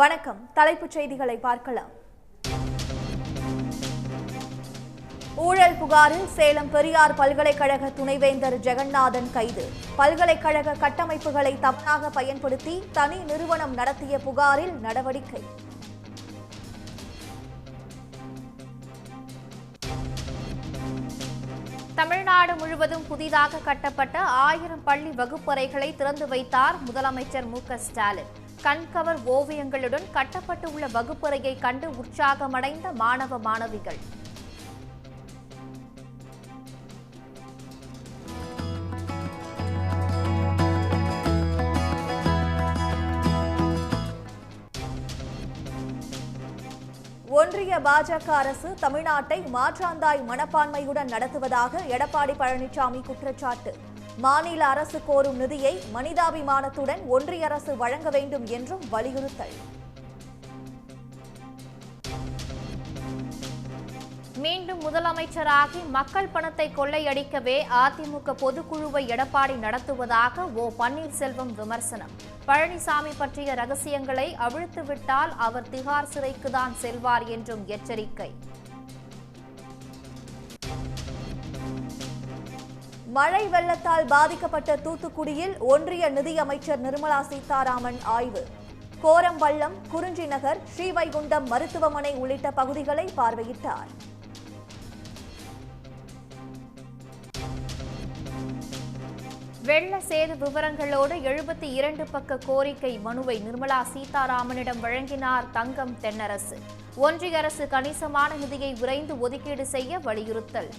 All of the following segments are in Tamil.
வணக்கம். தலைப்புச் செய்திகளை பார்க்கலாம். ஊழல் புகாரில் சேலம் பெரியார் பல்கலைக்கழக துணைவேந்தர் ஜெகநாதன் கைது. பல்கலைக்கழக கட்டமைப்புகளை தவறாக பயன்படுத்தி தனி நிறுவனம் நடத்திய புகாரில் நடவடிக்கை. தமிழ்நாடு முழுவதும் புதிதாக கட்டப்பட்ட 1000 பள்ளி வகுப்பறைகளை திறந்து வைத்தார் முதலமைச்சர் மு.க.ஸ்டாலின். கண்கவர் ஓவியங்களுடன் கட்டப்பட்டுள்ள வகுப்பறையை கண்டு உற்சாகமடைந்த மாணவ மாணவிகள். ஒன்றிய பாஜக அரசு தமிழ்நாட்டை மாற்றாந்தாய் மனப்பான்மையுடன் நடத்துவதாக எடப்பாடி பழனிசாமி குற்றச்சாட்டு. மாநில அரசு கோரும் நிதியை மனிதாபிமானத்துடன் ஒன்றிய அரசு வழங்க வேண்டும் என்றும் வலியுறுத்தல். மீண்டும் முதலமைச்சராகி மக்கள் பணத்தை கொள்ளையடிக்கவே அதிமுக பொதுக்குழுவை எடப்பாடி நடத்துவதாக ஓ பன்னீர்செல்வம் விமர்சனம். பழனிசாமி பற்றிய ரகசியங்களை அவிழ்த்துவிட்டால் அவர் திகார் சிறைக்குதான் செல்வார் என்றும் எச்சரிக்கை. மழை வெள்ளத்தால் பாதிக்கப்பட்ட தூத்துக்குடியில் ஒன்றிய நிதியமைச்சர் நிர்மலா சீதாராமன் ஆய்வு. கோரம்பள்ளம், குறிஞ்சி நகர், ஸ்ரீவைகுண்டம் மருத்துவமனை உள்ளிட்ட பகுதிகளை பார்வையிட்டார். வெள்ள சேத விவரங்களோடு 72 பக்க கோரிக்கை மனுவை நிர்மலா சீதாராமனிடம் வழங்கினார் தங்கம் தென்னரசு. ஒன்றிய அரசு கணிசமான நிதியை விரைந்து ஒதுக்கீடு செய்ய வலியுறுத்தல்.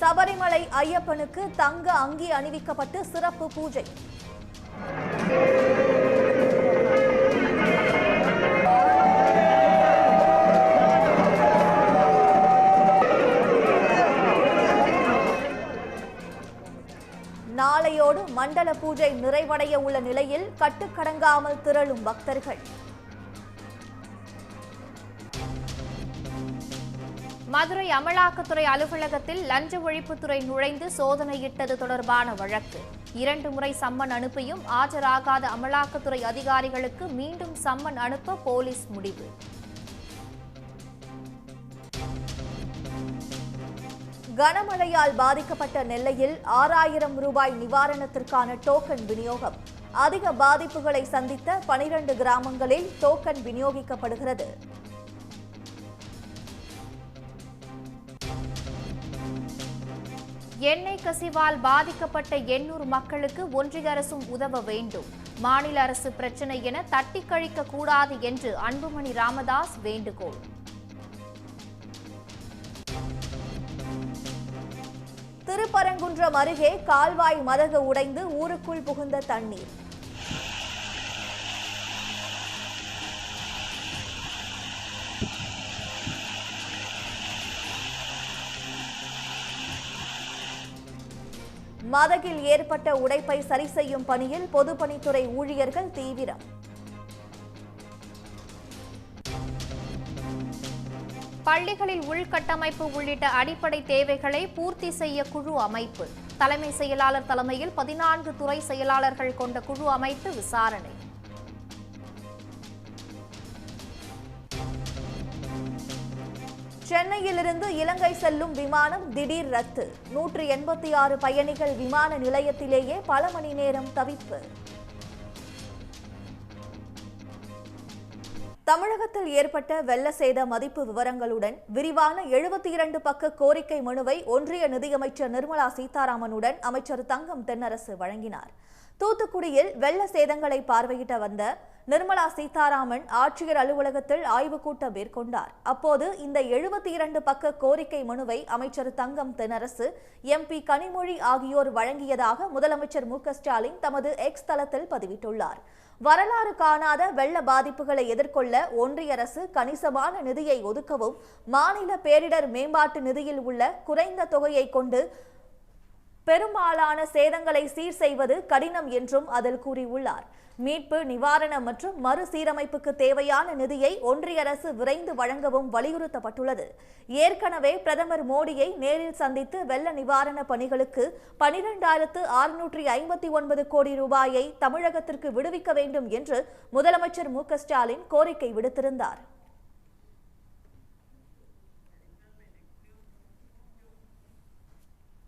சபரிமலை ஐயப்பனுக்கு தங்க அங்கி அணிவிக்கப்பட்டு சிறப்பு பூஜை. நாளையோடு மண்டல பூஜை நிறைவடைய உள்ள நிலையில் கட்டுக்கடங்காமல் திரளும் பக்தர்கள். மதுரை அமலாக்கத்துறை அலுவலகத்தில் லஞ்ச ஒழிப்புத்துறை நுழைந்து சோதனையிட்டது தொடர்பான வழக்கு. 2 முறை சம்மன் அனுப்பியும் ஆஜராகாத அமலாக்கத்துறை அதிகாரிகளுக்கு மீண்டும் சம்மன் அனுப்ப போலீஸ் முடிவு. கனமழையால் பாதிக்கப்பட்ட நெல்லையில் 6000 ரூபாய் நிவாரணத்திற்கான டோக்கன் விநியோகம். அதிக பாதிப்புகளை சந்தித்த 12 கிராமங்களில் டோக்கன் விநியோகிக்கப்படுகிறது. எண்ணெய் கசிவால் பாதிக்கப்பட்ட 800 மக்களுக்கு ஒன்றிய அரசும் உதவ வேண்டும். மாநில அரசு பிரச்சினை என தட்டி கழிக்க கூடாது என்று அன்புமணி ராமதாஸ் வேண்டுகோள். திருப்பரங்குன்றம் அருகே கால்வாய் மதகு உடைந்து ஊருக்குள் புகுந்த தண்ணீர். மதகில் ஏற்பட்ட உடைப்பை சரி செய்யும் பணியில் பொதுப்பணித்துறை ஊழியர்கள் தீவிரம். பள்ளிகளில் உள்கட்டமைப்பு உள்ளிட்ட அடிப்படை தேவைகளை பூர்த்தி செய்ய குழு அமைப்பு. தலைமை செயலாளர் தலைமையில் 14 துறை செயலாளர்கள் கொண்ட குழு அமைத்து விசாரணை. சென்னையிலிருந்து இலங்கை செல்லும் விமானம் திடீர் ரத்து. 186 பயணிகள் விமான நிலையத்திலேயே பல மணி நேரம் தவிப்பு. தமிழகத்தில் ஏற்பட்ட வெள்ள சேத மதிப்பு விவரங்களுடன் விரிவான 72 பக்க கோரிக்கை மனுவை ஒன்றிய நிதியமைச்சர் நிர்மலா சீதாராமனுடன் அமைச்சர் தங்கம் தென்னரசு வழங்கினார். தூத்துக்குடியில் வெள்ள சேதங்களை பார்வையிட்ட வந்த நிர்மலா சீதாராமன் ஆட்சியர் அலுவலகத்தில் ஆய்வுக் கூட்டம் மேற்கொண்டார். அப்போது இந்த 72 பக்க கோரிக்கை மனுவை அமைச்சர் தங்கம் தென்னரசு, MP கனிமொழி ஆகியோர் வழங்கியதாக முதலமைச்சர் மு.க.ஸ்டாலின் தமது எக்ஸ் தளத்தில் பதிவிட்டுள்ளார். வரலாறு காணாத வெள்ள பாதிப்புகளை எதிர்கொள்ள ஒன்றிய அரசு கணிசமான நிதியை ஒதுக்கவும், மாநில பேரிடர் மேம்பாட்டு நிதியில் உள்ள குறைந்த தொகையை கொண்டு பெரும்பாலான சேதங்களை சீர் செய்வது கடினம் என்றும் அதில் கூறியுள்ளார். மீட்பு, நிவாரணம் மற்றும் மறுசீரமைப்புக்கு தேவையான நிதியை ஒன்றிய அரசு விரைந்து வழங்கவும் வலியுறுத்தப்பட்டுள்ளது. ஏற்கனவே பிரதமர் மோடியை நேரில் சந்தித்து வெள்ள நிவாரண பணிகளுக்கு 12,659 கோடி ரூபாயை தமிழகத்திற்கு விடுவிக்க வேண்டும் என்று முதலமைச்சர் மு.க.ஸ்டாலின் கோரிக்கை விடுத்திருந்தார்.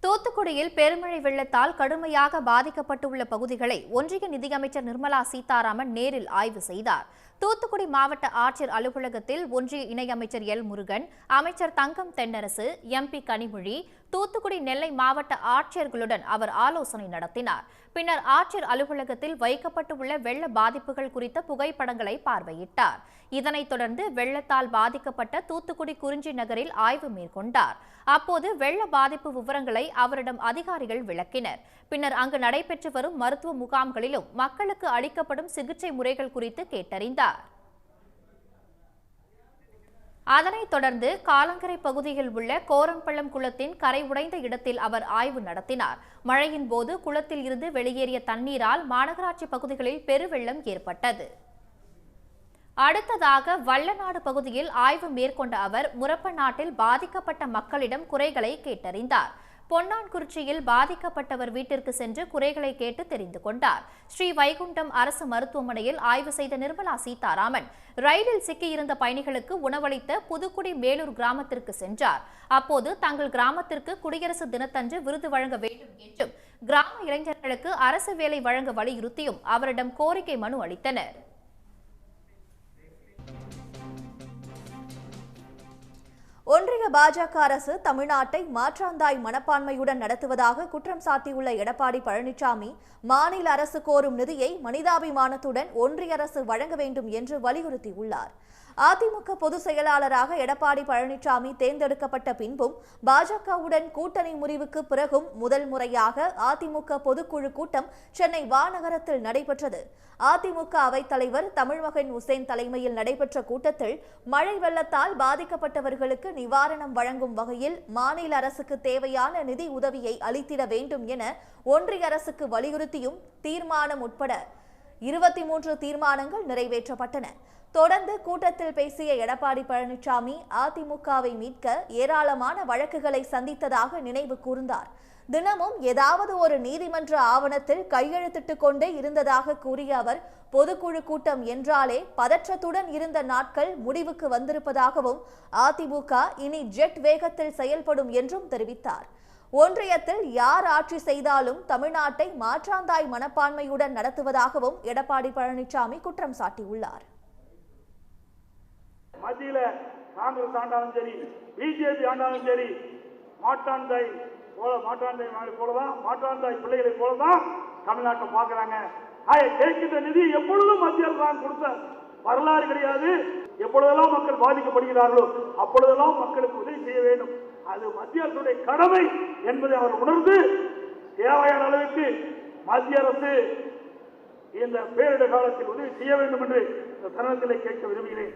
தூத்துக்குடியில் பெருமழை வெள்ளத்தால் கடுமையாக பாதிக்கப்பட்டுள்ள பகுதிகளை ஒன்றிய நிதியமைச்சர் நிர்மலா சீதாராமன் நேரில் ஆய்வு செய்தார். தூத்துக்குடி மாவட்ட ஆட்சியர் அலுவலகத்தில் ஒன்றிய இணையமைச்சர் எல். முருகன், அமைச்சர் தங்கம் தென்னரசு, எம்பி கனிமொழி, தூத்துக்குடி நெல்லை மாவட்ட ஆட்சியர்களுடன் அவர் ஆலோசனை நடத்தினார். பின்னர் ஆட்சியர் அலுவலகத்தில் வைக்கப்பட்டுள்ள வெள்ள பாதிப்புகள் குறித்த புகைப்படங்களை பார்வையிட்டார். இதனைத் தொடர்ந்து வெள்ளத்தால் பாதிக்கப்பட்ட தூத்துக்குடி குறிஞ்சி நகரில் ஆய்வு மேற்கொண்டார். அப்போது வெள்ள பாதிப்பு விவரங்களை அவரிடம் அதிகாரிகள் விளக்கினர். பின்னர் அங்கு நடைபெற்று வரும் மருத்துவ முகாம்களிலும் மக்களுக்கு அளிக்கப்படும் சிகிச்சை முறைகள் குறித்து கேட்டறிந்தார். அதனைத் தொடர்ந்து காலங்கரை பகுதியில் உள்ள கோரம்பள்ளம் குளத்தின் கரை உடைந்த இடத்தில் அவர் ஆய்வு நடத்தினார். மழையின் போது குளத்தில் இருந்து வெளியேறிய தண்ணீரால் மாநகராட்சி பகுதிகளில் பெருவெள்ளம் ஏற்பட்டது. அடுத்ததாக வல்லநாடு பகுதியில் ஆய்வு மேற்கொண்ட அவர் முரப்பநாட்டில் பாதிக்கப்பட்ட மக்களிடம் குறைகளை கேட்டறிந்தார். பொன்னான்குறிச்சியில் பாதிக்கப்பட்டவர் வீட்டிற்கு சென்று குறைகளை கேட்டு தெரிந்து கொண்டார். ஸ்ரீ வைகுண்டம் அரசு மருத்துவமனையில் ஆய்வு செய்த நிர்மலா சீதாராமன் ரயிலில் சிக்கியிருந்த பயணிகளுக்கு உணவளித்த புதுக்குடி மேலூர் கிராமத்திற்கு சென்றார். அப்போது தங்கள் கிராமத்திற்கு குடியரசு தினத்தன்று விருது வழங்க வேண்டும் என்றும் கிராம இளைஞர்களுக்கு அரசு வேலை வழங்க வலியுறுத்தியும் அவரிடம் கோரிக்கை மனு அளித்தனர். ஒன்றிய பாஜக அரசு தமிழ்நாட்டை மாற்றாந்தாய் மனப்பான்மையுடன் நடத்துவதாக குற்றம் சாட்டியுள்ள எடப்பாடி பழனிசாமி, மாநில அரசு கோரும் நிதியை மனிதாபிமானத்துடன் ஒன்றிய அரசு வழங்க வேண்டும் என்று வலியுறுத்தியுள்ளார். அதிமுக பொதுச் செயலாளராக எடப்பாடி பழனிசாமி தேர்ந்தெடுக்கப்பட்ட பின்பும் பாஜகவுடன் கூட்டணி முறிவுக்கு பிறகும் முதல் முறையாக அதிமுக பொதுக்குழு கூட்டம் சென்னை வானகரத்தில் நடைபெற்றது. அதிமுக அவைத்தலைவர் தமிழ்மகன் உசேன் தலைமையில் நடைபெற்ற கூட்டத்தில் மழை வெள்ளத்தால் பாதிக்கப்பட்டவர்களுக்கு நிவாரணம் வழங்கும் வகையில் மாநில அரசுக்கு தேவையான நிதி உதவியை அளித்திட வேண்டும் என ஒன்றிய அரசுக்கு வலியுறுத்தியும் தீர்மானம் உட்பட 23 தீர்மானங்கள் நிறைவேற்றப்பட்டன. தொடர்ந்து கூட்டத்தில் பேசிய எடப்பாடி பழனிசாமி, அதிமுகவை மீட்க ஏராளமான வழக்குகளை சந்தித்ததாக நினைவு கூர்ந்தார். தினமும் ஏதாவது ஒரு நீதிமன்ற ஆவணத்தில் கையெழுத்திட்டுக் கொண்டே இருந்ததாக கூறிய அவர், பொதுக்குழு கூட்டம் என்றாலே பதற்றத்துடன் இருந்த நாட்கள் முடிவுக்கு வந்திருப்பதாகவும் அதிமுக இனி ஜெட் வேகத்தில் செயல்படும் என்றும் தெரிவித்தார். ஒன்றியத்தில் யார் ஆட்சி செய்தாலும் தமிழ்நாட்டை மாற்றாந்தாய் மனப்பான்மையுடன் நடத்துவதாகவும் எடப்பாடி பழனிசாமி குற்றம் சாட்டியுள்ளார். மத்தியில காங்கிரஸ் ஆண்டாலும் சரி, பிஜேபி ஆண்டாலும் சரி, மாற்றாந்தாய் போலதான் மாற்றாந்தாய் பிள்ளைகளை போலதான் தமிழ்நாட்டை பார்க்கிறாங்க. கேட்கின்ற நிதி எப்பொழுதும் மத்திய அரசாங்கம் கொடுத்த வரலாறு கிடையாது. எப்பொழுதெல்லாம் மக்கள் பாதிக்கப்படுகிறார்களோ அப்பொழுதெல்லாம் மக்களுக்கு உதவி செய்ய வேண்டும். அது மத்திய அரசுடைய கடமை என்பதை அவர் உணர்ந்து தேவையான அளவுக்கு மத்திய அரசு இந்த பேரிடர் காலத்தில் உதவி செய்ய வேண்டும் என்று இந்த தருணத்திலே கேட்க விரும்புகிறேன்.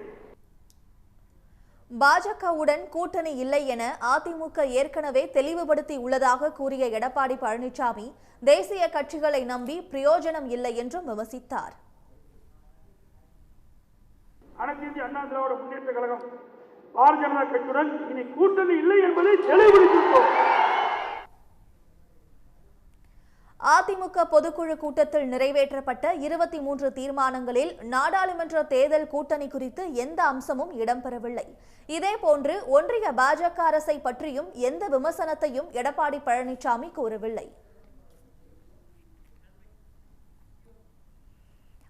பாஜகவுடன் கூட்டணி இல்லை என அதிமுக ஏற்கனவே தெளிவுபடுத்தி உள்ளதாக கூறிய எடப்பாடி பழனிசாமி, தேசிய கட்சிகளை நம்பி பிரயோஜனம் இல்லை என்றும் விமர்சித்தார். அனைத்து இந்திய அண்ணா திராவிட முன்னேற்ற கழகம் பாரதிய ஜனதா கட்சியுடன் இனி கூட்டணி இல்லை என்பதை தெளிவுபடுத்தியிருக்கிறோம். அதிமுக பொதுக்குழு கூட்டத்தில் நிறைவேற்றப்பட்ட 23 தீர்மானங்களில் நாடாளுமன்ற தேர்தல் கூட்டணி குறித்து எந்த அம்சமும் இடம்பெறவில்லை. இதேபோன்று ஒன்றிய பாஜக அரசை பற்றியும் எந்த விமர்சனத்தையும் எடப்பாடி பழனிசாமி கூறவில்லை.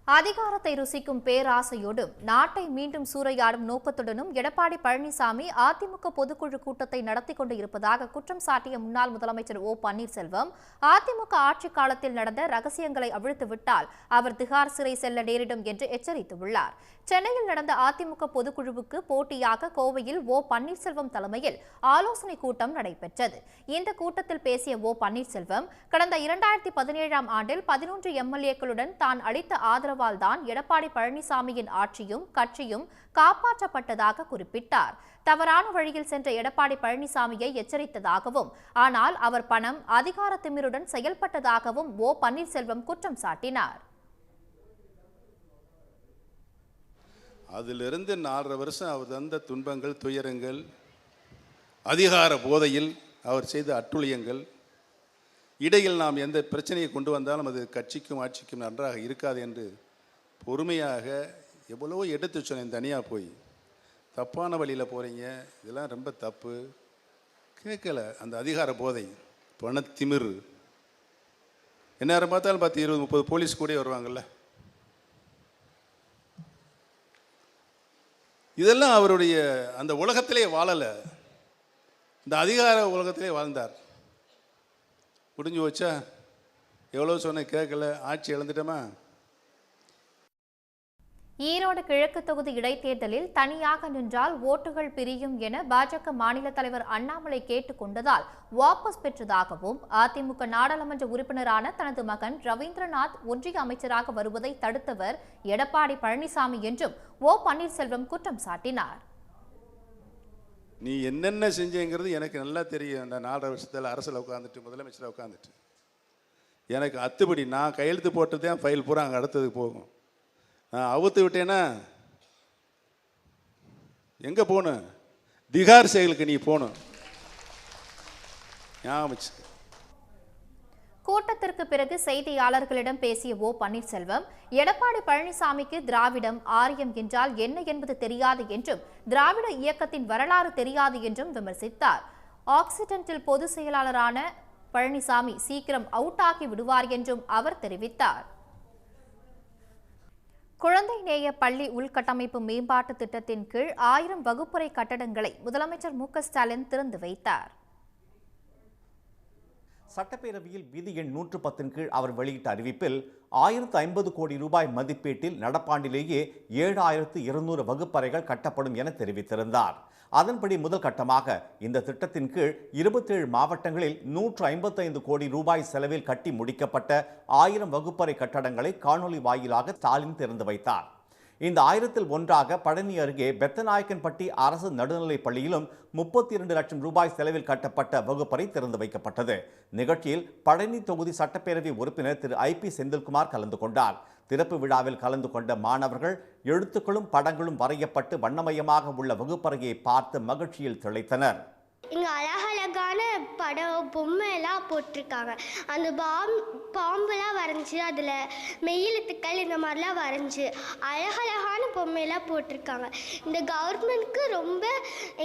அதிகாரத்தை ருசிக்கும் பேராசையோடும் நாட்டை மீண்டும் சூறையாடும் நோக்கத்துடனும் எடப்பாடி பழனிசாமி அதிமுக பொதுக்குழு கூட்டத்தை நடத்தி கொண்டு இருப்பதாக குற்றம் சாட்டிய முன்னாள் முதலமைச்சர் ஓ பன்னீர்செல்வம், அதிமுக ஆட்சி காலத்தில் நடந்த ரகசியங்களை அவிழ்த்துவிட்டால் அவர் திகார் சிறை செல்ல நேரிடும் என்று எச்சரித்துள்ளார். சென்னையில் நடந்த அதிமுக பொதுக்குழுவுக்கு போட்டியாக கோவையில் ஓ பன்னீர்செல்வம் தலைமையில் ஆலோசனை கூட்டம் நடைபெற்றது. இந்த கூட்டத்தில் பேசிய ஓ பன்னீர்செல்வம், கடந்த 2017ஆம் ஆண்டில் 11 எம்எல்ஏக்களுடன் தான் அளித்த ஆதரவு ஆதரவால் தான் எடப்பாடி பழனிசாமியின் ஆட்சியும் கட்சியும் காப்பாற்றப்பட்டதாக குறிப்பிட்டார். தவறான வழியில் சென்ற எடப்பாடி பழனிசாமியை எச்சரித்ததாகவும், ஆனால் அவர் பணம், அதிகார திமிருடன் செயல்பட்டதாகவும் ஓ பன்னீர்செல்வம் குற்றம் சாட்டினார். அதிலிருந்து 4.5 வருஷம் அவர் தந்த துன்பங்கள், துயரங்கள், அதிகார போதையில் அவர் செய்த அட்டுழியங்கள், இடையில் நாம் எந்த பிரச்சனையை கொண்டு வந்தாலும் அது கட்சிக்கும் ஆட்சிக்கும் நன்றாக இருக்காது என்று பொறுமையாக எவ்வளவோ எடுத்து சொன்னேன். தனியாக போய் தப்பான வழியில் போகிறீங்க, இதெல்லாம் ரொம்ப தப்பு, கேட்கல. அந்த அதிகார போதை, பணத்திமிர், எந்நேரம் பார்த்தாலும் 10, 20, 30 போலீஸ் கூட வருவாங்கள்ல. இதெல்லாம் அவருடைய அந்த உலகத்திலே வாழலை, இந்த அதிகார உலகத்திலே வாழ்ந்தார். முடிஞ்சு வச்சா எவ்வளோ சொன்ன கேட்கல, ஆட்சி இழந்துட்டோமா. ஈரோடு கிழக்கு தொகுதி இடைத்தேர்தலில் தனியாக நின்றால் ஓட்டுகள் பிரியும் என பாஜக மாநில தலைவர் அண்ணாமலை கேட்டுக் கொண்டதால் வாபஸ் பெற்றதாகவும், அதிமுக நாடாளுமன்ற உறுப்பினரான தனது மகன் ரவீந்திரநாத் ஒன்றிய அமைச்சராக வருவதை தடுத்தவர் எடப்பாடி பழனிசாமி என்றும் ஓ பன்னீர்செல்வம் குற்றம் சாட்டினார். நீ என்னென்ன செஞ்சேங்கிறது எனக்கு நல்லா தெரியும். அந்த 4.5 வருஷத்தில் அரசில் உட்காந்துட்டு, முதலமைச்சராக உட்காந்துட்டு, எனக்கு அத்துப்படி நான் கையெழுத்து போட்டது தான் ஃபைல் பூரா அங்கே அடுத்ததுக்கு போகும். நான் அவுத்து விட்டேன்னா எங்கே போகணும்? திகார் செயலுக்கு நீ போகணும். ஞாபகம். கூட்டத்திற்கு பிறகு செய்தியாளர்களிடம் பேசிய ஓ பன்னீர்செல்வம், எடப்பாடி பழனிசாமிக்கு திராவிடம், ஆரியம் என்றால் என்ன என்பது தெரியாது என்றும், திராவிட இயக்கத்தின் வரலாறு தெரியாது என்றும் விமர்சித்தார். ஆக்சிடென்டில் பொதுச் செயலாளரான பழனிசாமி சீக்கிரம் அவுட் ஆகி விடுவார் என்றும் அவர் தெரிவித்தார். குழந்தை நேய பள்ளி உள்கட்டமைப்பு மேம்பாட்டு திட்டத்தின் கீழ் 1000 வகுப்பறை கட்டடங்களை முதலமைச்சர் மு க ஸ்டாலின் திறந்து வைத்தார். சட்டப்பேரவையில் விதி எண் 110 கீழ் அவர் வெளியிட்ட அறிவிப்பில் 1050 கோடி ரூபாய் மதிப்பீட்டில் நடப்பாண்டிலேயே 7200 வகுப்பறைகள் கட்டப்படும் என தெரிவித்திருந்தார். அதன்படி முதல் கட்டமாக இந்த திட்டத்தின் கீழ் 27 மாவட்டங்களில் 155 கோடி ரூபாய் செலவில் கட்டி முடிக்கப்பட்ட 1000 வகுப்பறை கட்டடங்களை காணொலி வாயிலாக ஸ்டாலின் திறந்து வைத்தார். இந்த 1000ல் ஒன்றாக பழனி அருகே பெத்தநாயக்கன்பட்டி அரசு நடுநிலைப் பள்ளியிலும் 32 லட்சம் ரூபாய் செலவில் கட்டப்பட்ட வகுப்பறை திறந்து வைக்கப்பட்டது. நிகழ்ச்சியில் பழனி தொகுதி சட்டப்பேரவை உறுப்பினர் திரு IP செந்தில்குமார் கலந்து கொண்டார். திறப்பு விழாவில் கலந்து கொண்ட மாணவர்கள் எழுத்துக்களும் படங்களும் வரையப்பட்டு வண்ணமயமாக உள்ள வகுப்பறையை பார்த்து மகிழ்ச்சியில் திளைத்தனர். இங்கே அழகழகான படம், பொம்மைலாம் போட்டிருக்காங்க. அந்த பாம்பெல்லாம் வரைஞ்சி, அதில் மெய்யெழுத்துக்கள் இந்த மாதிரிலாம் வரைஞ்சி அழகழகான பொம்மையெல்லாம் போட்டிருக்காங்க. இந்த கவர்மெண்ட்க்கு ரொம்ப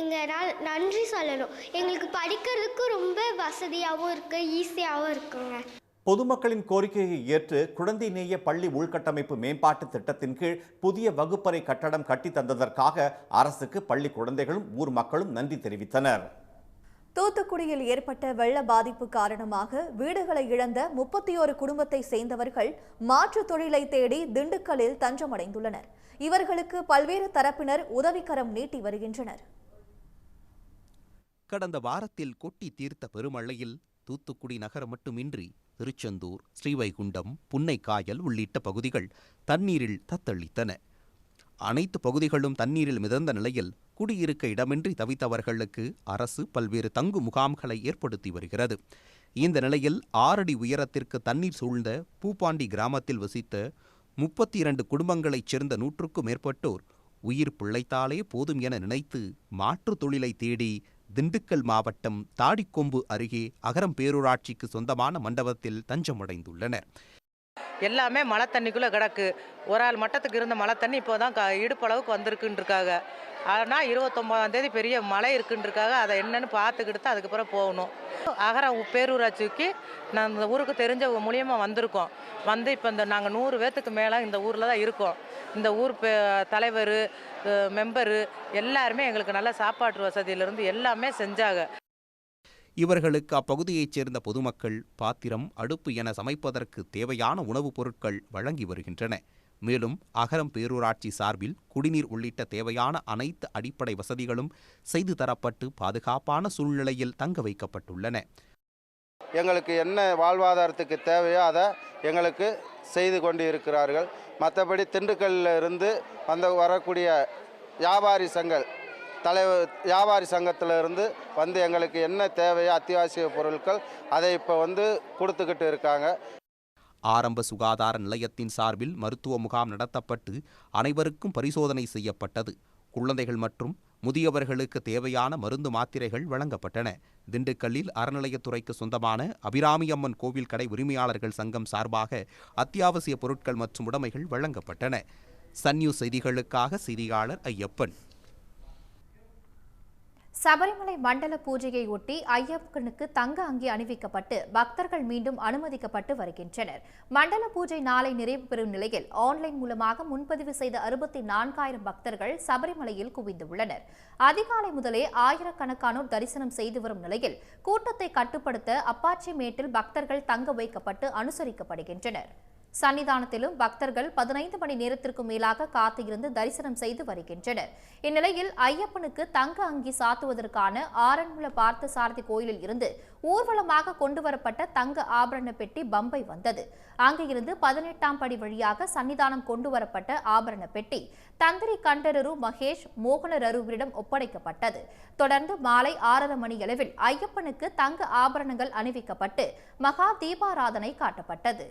எங்களால் நன்றி சொல்லணும். எங்களுக்கு படிக்கிறதுக்கு ரொம்ப வசதியாகவும் இருக்குது, ஈஸியாகவும் இருக்குங்க. பொதுமக்களின் கோரிக்கையை ஏற்று குழந்தை நேய பள்ளி உள்கட்டமைப்பு மேம்பாட்டு திட்டத்தின் கீழ் புதிய வகுப்பறை கட்டடம் கட்டி தந்ததற்காக அரசுக்கு பள்ளி குழந்தைகளும் ஊர் மக்களும் நன்றி தெரிவித்தனர். தூத்துக்குடியில் ஏற்பட்ட வெள்ள பாதிப்பு காரணமாக வீடுகளை இழந்த 31 குடும்பத்தை சேர்ந்தவர்கள் மாற்று தொழிலை தேடி திண்டுக்கல்லில் தஞ்சமடைந்துள்ளனர். இவர்களுக்கு பல்வேறு தரப்பினர் உதவிக்கரம் நீட்டி வருகின்றனர். கடந்த வாரத்தில் கொட்டி தீர்த்த பெருமழையில் தூத்துக்குடி நகரம் மட்டுமின்றி திருச்செந்தூர், ஸ்ரீவைகுண்டம், புன்னைக்காயல் உள்ளிட்ட பகுதிகள் தண்ணீரில் தத்தளித்தன. அனைத்து பகுதிகளும் தண்ணீரில் மிதந்த நிலையில் குடியிருக்க இடமின்றி தவித்தவர்களுக்கு அரசு பல்வேறு தங்கு முகாம்களை ஏற்படுத்தி வருகிறது. இந்த நிலையில் 6 அடி உயரத்திற்கு தண்ணீர் சூழ்ந்த பூப்பாண்டி கிராமத்தில் வசித்த 32 குடும்பங்களைச் சேர்ந்த 100க்கும் மேற்பட்டோர் உயிர் பிழைத்தாலே போதும் என நினைத்து மாற்று தொழிலை தேடி திண்டுக்கல் மாவட்டம் தாடிக்கொம்பு அருகே அகரம் பேரூராட்சிக்கு சொந்தமான மண்டபத்தில் தஞ்சமடைந்துள்ளனர். எல்லாமே மழை தண்ணிக்குள்ளே கிடக்கு. ஒரு ஆள் மட்டத்துக்கு இருந்த மழை தண்ணி இப்போ தான் இடுப்பளவுக்கு வந்திருக்குன்றிருக்காங்க. ஆனால் 29ஆம் தேதி பெரிய மழை இருக்குன்றிருக்காங்க. அதை என்னன்னு பார்த்துக்கிட்டு தான் அதுக்கப்புறம் போகணும். அகரம் பேரூராட்சிக்கு நான் இந்த ஊருக்கு தெரிஞ்ச மூலியமாக வந்திருக்கோம். வந்து இப்போ நாங்கள் 100 பேர்த்துக்கு மேலே இந்த ஊரில் தான் இருக்கோம். இந்த ஊர் தலைவர், மெம்பரு எல்லாருமே எங்களுக்கு நல்ல சாப்பாட்டு வசதியிலிருந்து எல்லாமே செஞ்சாங்க. இவர்களுக்கு அப்பகுதியைச் சேர்ந்த பொதுமக்கள் பாத்திரம், அடுப்பு என சமைப்பதற்கு தேவையான உணவுப் பொருட்கள் வழங்கி வருகின்றன. மேலும் அகரம் பேரூராட்சி சார்பில் குடிநீர் உள்ளிட்ட தேவையான அனைத்து அடிப்படை வசதிகளும் செய்து தரப்பட்டு பாதுகாப்பான சூழ்நிலையில் தங்க வைக்கப்பட்டுள்ளன. எங்களுக்கு என்ன வாழ்வாதாரத்துக்கு தேவையோ அதை எங்களுக்கு செய்து கொண்டு இருக்கிறார்கள். மற்றபடி திண்டுக்கல்லில் இருந்து வரக்கூடிய வியாபாரி சங்கத்தில் இருந்து எங்களுக்கு என்ன தேவையோ அத்தியாவசிய பொருட்கள் அதை இப்போ கொடுத்துக்கிட்டு இருக்காங்க. ஆரம்ப சுகாதார நிலையத்தின் சார்பில் மருத்துவ முகாம் நடத்தப்பட்டு அனைவருக்கும் பரிசோதனை செய்யப்பட்டது. குழந்தைகள் மற்றும் முதியவர்களுக்கு தேவையான மருந்து மாத்திரைகள் வழங்கப்பட்டன. திண்டுக்கல்லில் அறநிலையத்துறைக்கு சொந்தமான அபிராமியம்மன் கோவில் கடை உரிமையாளர்கள் சங்கம் சார்பாக அத்தியாவசிய பொருட்கள் மற்றும் உடைமைகள் வழங்கப்பட்டன. சன் நியூஸ் செய்திகளுக்காக செய்தியாளர் ஐயப்பன். சபரிமலை மண்டல பூஜையை ஒட்டி ஐயப்பனுக்கு தங்க அங்கி அணிவிக்கப்பட்டு பக்தர்கள் மீண்டும் அனுமதிக்கப்பட்டு வருகின்றனர். மண்டல பூஜை நாளை நிறைவு பெறும் நிலையில் ஆன்லைன் மூலமாக முன்பதிவு செய்த 64,000 பக்தர்கள் சபரிமலையில் குவிந்துள்ளனர். அதிகாலை முதலே ஆயிரக்கணக்கானோர் தரிசனம் செய்து வரும் நிலையில் கூட்டத்தை கட்டுப்படுத்த அப்பாச்சி மேட்டில் பக்தர்கள் தங்க வைக்கப்பட்டு அனுசரிக்கப்படுகின்றனர். சன்னிதானத்திலும் பக்தர்கள் 15 மணி நேரத்திற்கும் மேலாக காத்திருந்து தரிசனம் செய்து வருகின்றனர். இந்நிலையில் ஐயப்பனுக்கு தங்க அங்கி சாத்துவதற்கான ஆரன்முள பார்த்தசாரதி கோயிலில் இருந்து ஊர்வலமாக கொண்டுவரப்பட்ட தங்க ஆபரண பெட்டி பம்பை வந்தது. அங்கிருந்து 18ஆம் படி வழியாக சன்னிதானம் கொண்டுவரப்பட்ட ஆபரண பெட்டி தந்திரி கண்டரரு மகேஷ் மோகனரருவிடம் ஒப்படைக்கப்பட்டது. தொடர்ந்து மாலை 6:30 மணியளவில் ஐயப்பனுக்கு தங்க ஆபரணங்கள் அணிவிக்கப்பட்டு மகா தீபாராதனை காட்டப்பட்டது.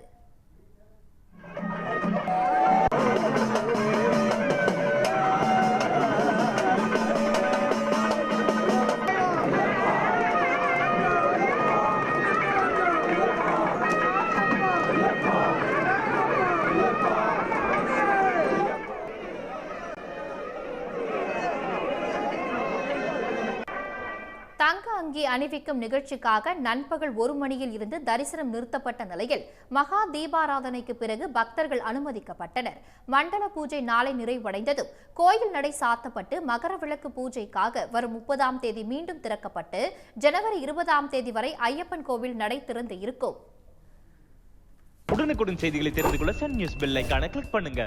தங்க அங்கி அணிவிக்கும் நிகழ்ச்சிக்காக நண்பகல் 1 மணியில் இருந்து தரிசனம் நிறுத்தப்பட்ட நிலையில் மகா தீபாராதனைக்கு பிறகு பக்தர்கள் அனுமதிக்கப்பட்டனர். மண்டல பூஜை நாளை நிறைவடைந்ததும் கோயில் நடை சாத்தப்பட்டு மகர விளக்கு பூஜைக்காக வரும் 30ஆம் தேதி மீண்டும் திறக்கப்பட்டு ஜனவரி 20ஆம் தேதி வரை ஐயப்பன் கோவில் நடை திறந்து இருக்கும். உடனுக்குடன் செய்திகளை தெரிந்து கொள்ள சன் நியூஸ் பெல் ஐகானை கிளிக் பண்ணுங்க.